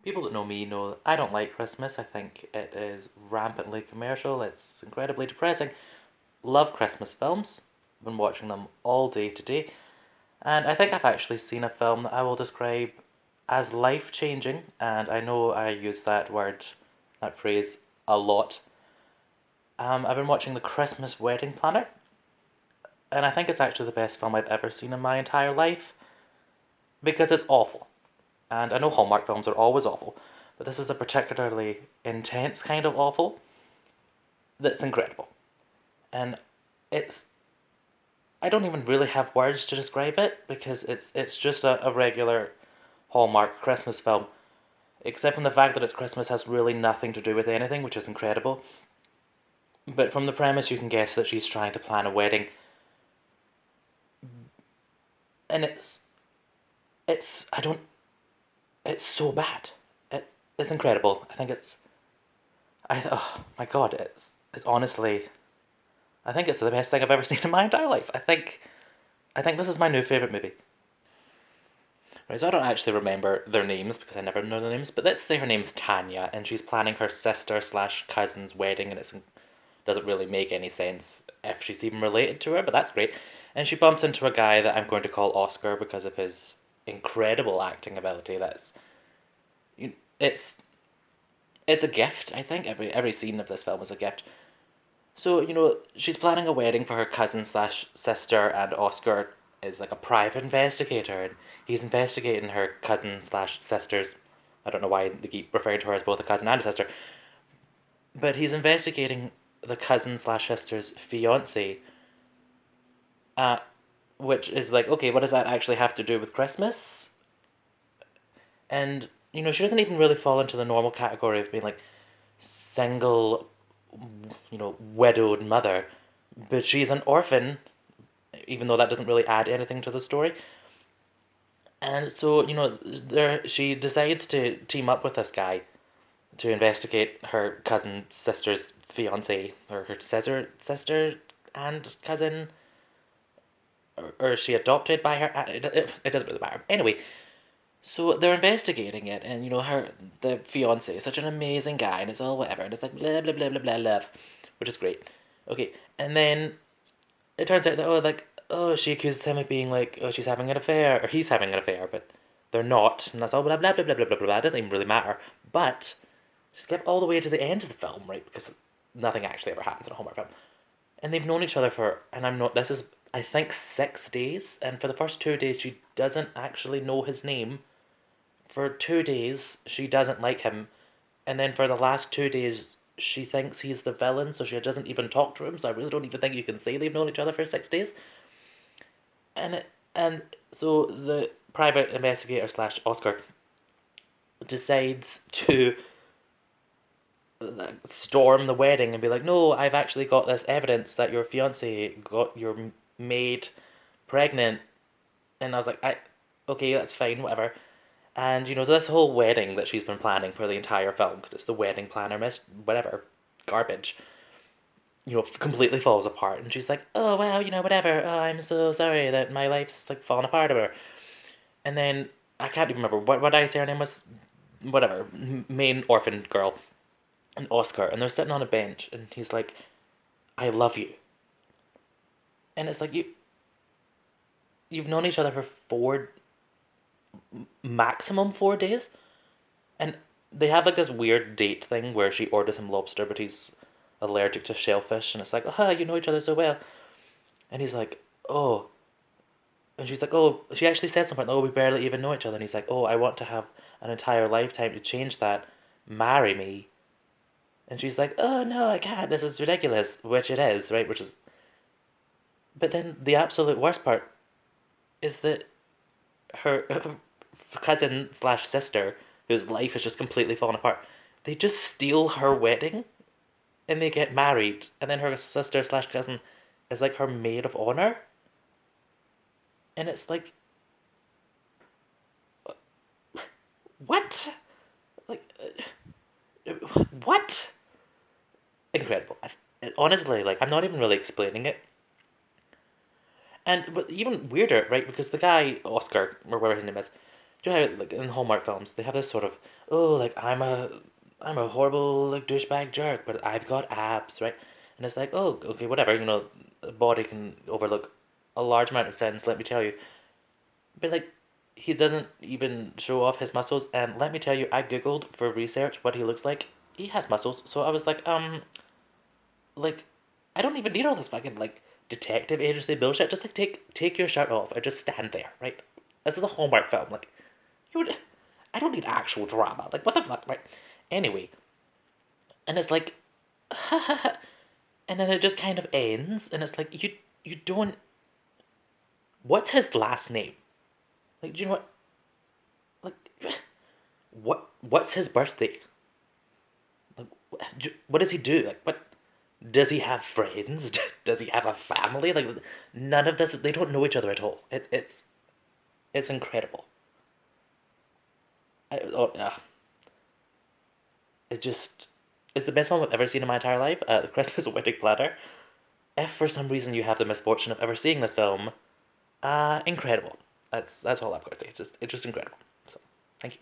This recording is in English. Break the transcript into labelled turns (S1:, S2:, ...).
S1: People that know me know I don't like Christmas. I think it is rampantly commercial. It's incredibly depressing. Love Christmas films. Been watching them all day today. And I think I've actually seen a film that I will describe as life changing. And I know I use that phrase, a lot. I've been watching The Christmas Wedding Planner. And I think it's actually the best film I've ever seen in my entire life because it's awful. And I know Hallmark films are always awful, but this is a particularly intense kind of awful that's incredible. And it's I don't even really have words to describe it because it's just a regular Hallmark Christmas film, except from the fact that it's Christmas has really nothing to do with anything, which is incredible. But from the premise, you can guess that she's trying to plan a wedding, and it's I don't it's so bad. It, it's incredible. I think oh my god, it's honestly I think it's the best thing I've ever seen in my entire life. I think this is my new favorite movie. Right, so I don't actually remember their names because I never know their names, but let's say her name's Tanya and she's planning her sister slash cousin's wedding, and it doesn't really make any sense if she's even related to her, but that's great. And she bumps into a guy that I'm going to call Oscar because of his incredible acting ability. It's it's a gift. I think every scene of this film is a gift. So, she's planning a wedding for her cousin slash sister, and Oscar is like a private investigator, and he's investigating her cousin slash sister's. I don't know why they keep referring to her as both a cousin and a sister, but he's investigating the cousin slash sister's fiance, uh, which is like, okay, what does that actually have to do with Christmas? And, she doesn't even really fall into the normal category of being like single, widowed mother, but she's an orphan even though that doesn't really add anything to the story. And so, she decides to team up with this guy to investigate her cousin sister's fiance, or her sister and cousin, or is she adopted by her? It doesn't really matter. Anyway, so they're investigating it, and the fiance is such an amazing guy, and it's all whatever, and it's like blah blah blah blah blah love, which is great. Okay, and then it turns out that she accuses him of being like, oh, she's having an affair, or he's having an affair, but they're not, and that's all blah blah blah blah blah blah blah. It doesn't even really matter. But skip all the way to the end of the film, right? Because nothing actually ever happens in a Hallmark film, and they've known each other for, and I'm not. This is I think 6 days, and for the first 2 days she doesn't actually know his name. For 2 days she doesn't like him, and then for the last 2 days she thinks he's the villain, so she doesn't even talk to him. So I really don't even think you can say they've known each other for 6 days. And so the private investigator slash Oscar decides to storm the wedding and be like, no, I've actually got this evidence that your fiance got your maid pregnant. And I was like, okay, that's fine, whatever. And so this whole wedding that she's been planning for the entire film, because it's the wedding planner miss whatever garbage, completely falls apart. And she's like, oh well, whatever. Oh, I'm so sorry that my life's like falling apart or whatever. And then I can't even remember what I say her name was. Whatever, main orphan girl, and Oscar, and they're sitting on a bench, and he's like, "I love you," and it's like you've known each other for maximum 4 days, and they have like this weird date thing where she orders him lobster, but he's allergic to shellfish, and it's like, "Ah, you know each other so well," and he's like, "Oh," and she's like, "Oh," she actually says something, "Oh, we barely even know each other," and he's like, "Oh, I want to have an entire lifetime to change that. Marry me." And she's like, "Oh no, I can't. This is ridiculous," which it is, right? Which is, but then the absolute worst part is that her cousin slash sister, whose life is just completely fallen apart, they just steal her wedding and they get married, and then her sister slash cousin is like her maid of honor, and it's like, what? Like, what? Incredible. Honestly, like, I'm not even really explaining it. And but even weirder, right? Because the guy Oscar or whatever his name is, Do you know how, like in Hallmark films, they have this sort of, oh, like I'm a horrible like douchebag jerk, but I've got abs, right? And it's like, oh, okay, whatever, a body can overlook a large amount of sins, let me tell you. But like, he doesn't even show off his muscles, and let me tell you, I googled for research what he looks like. He has muscles, so I was like, I don't even need all this fucking like detective agency bullshit. Just like take your shirt off and just stand there, right? This is a Hallmark film. Like, you would, I don't need actual drama. Like, what the fuck, right? Anyway, and it's like, and then it just kind of ends, and it's like you don't. What's his last name? Like, do you know what? Like, what's his birthday? Like, what does he do? Like, what does he have friends? Does he have a family? Like, none of this. They don't know each other at all. It's incredible. It just it's the best film I've ever seen in my entire life. The Christmas Wedding Planner. If for some reason you have the misfortune of ever seeing this film, incredible. That's all I've got to say. It's just incredible. So, thank you.